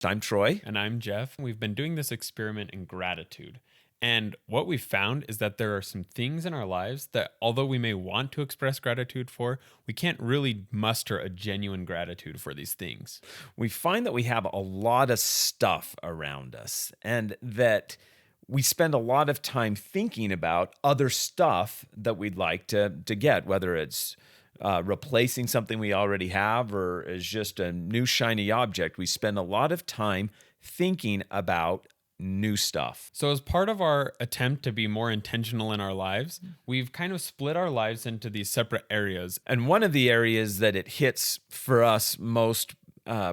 I'm Troy. And I'm Jeff. We've been doing this experiment in gratitude. And what we found is that there are some things in our lives that, although we may want to express gratitude for, we can't really muster a genuine gratitude for these things. We find that we have a lot of stuff around us and that we spend a lot of time thinking about other stuff that we'd like to get, whether it's replacing something we already have or is just a new shiny object. We spend a lot of time thinking about new stuff. So, as part of our attempt to be more intentional in our lives, we've kind of split our lives into these separate areas. And one of the areas that it hits for us most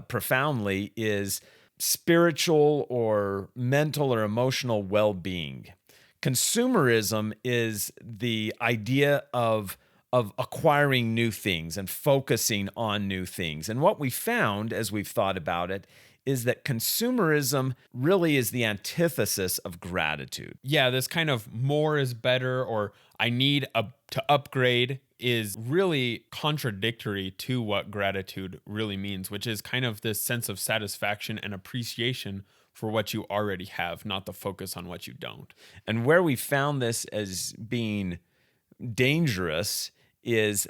profoundly is spiritual or mental or emotional well-being. Consumerism is the idea of acquiring new things and focusing on new things. And what we found as we've thought about it is that consumerism really is the antithesis of gratitude. Yeah, this kind of more is better or I need to upgrade is really contradictory to what gratitude really means, which is kind of this sense of satisfaction and appreciation for what you already have, not the focus on what you don't. And where we found this as being dangerous is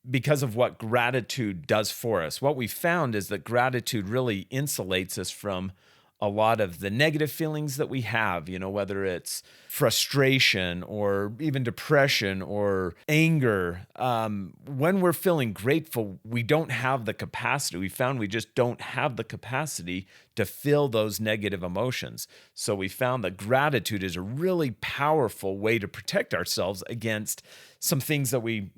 because of what gratitude does for us. What we found is that gratitude really insulates us from a lot of the negative feelings that we have, whether it's frustration or even depression or anger. When we're feeling grateful, we don't have the capacity. We found we just don't have the capacity to feel those negative emotions. So we found that gratitude is a really powerful way to protect ourselves against some things that we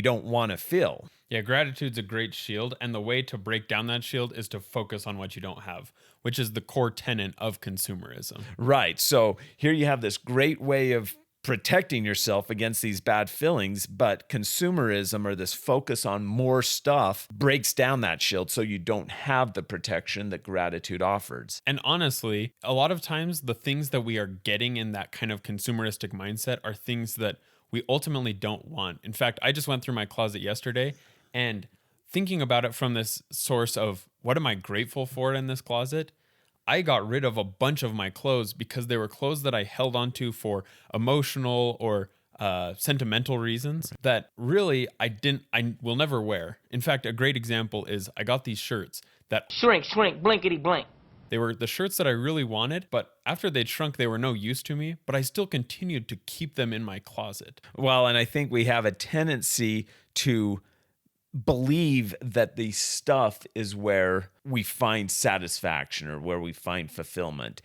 don't want to feel. Yeah, gratitude's a great shield, and the way to break down that shield is to focus on what you don't have, which is the core tenet of consumerism. Right. So here you have this great way of protecting yourself against these bad feelings, but consumerism, or this focus on more stuff, breaks down that shield so you don't have the protection that gratitude offers. And honestly, a lot of times the things that we are getting in that kind of consumeristic mindset are things that we ultimately don't want. In fact, I just went through my closet yesterday and thinking about it from this source of what am I grateful for in this closet? I got rid of a bunch of my clothes because they were clothes that I held onto for emotional or sentimental reasons that really I will never wear. In fact, a great example is I got these shirts that shrink, blinkety blink. They were the shirts that I really wanted, but after they'd shrunk, they were no use to me, but I still continued to keep them in my closet. Well, and I think we have a tendency to believe that the stuff is where we find satisfaction or where we find fulfillment.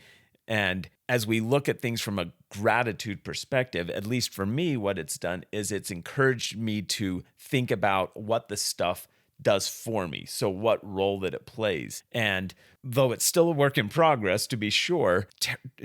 And as we look at things from a gratitude perspective, at least for me, what it's done is it's encouraged me to think about what the stuff does for me. So what role that it plays. And though it's still a work in progress, to be sure,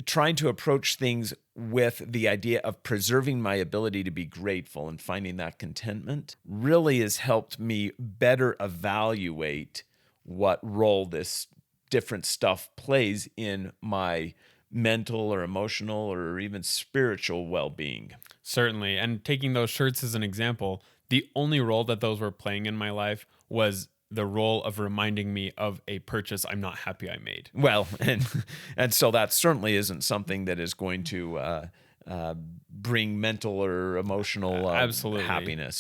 trying to approach things with the idea of preserving my ability to be grateful and finding that contentment really has helped me better evaluate what role this different stuff plays in my mental or emotional or even spiritual well-being. Certainly. And taking those shirts as an example, the only role that those were playing in my life was the role of reminding me of a purchase I'm not happy I made. Well, and so that certainly isn't something that is going to bring mental or emotional Absolutely. happiness.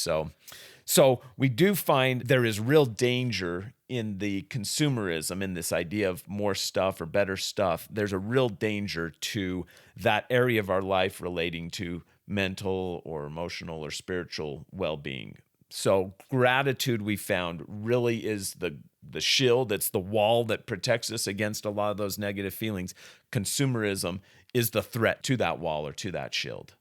So we do find there is real danger in the consumerism, in this idea of more stuff or better stuff. There's a real danger to that area of our life relating to mental or emotional or spiritual well-being. So gratitude, we found, really is the shield. It's the wall that protects us against a lot of those negative feelings. Consumerism is the threat to that wall or to that shield.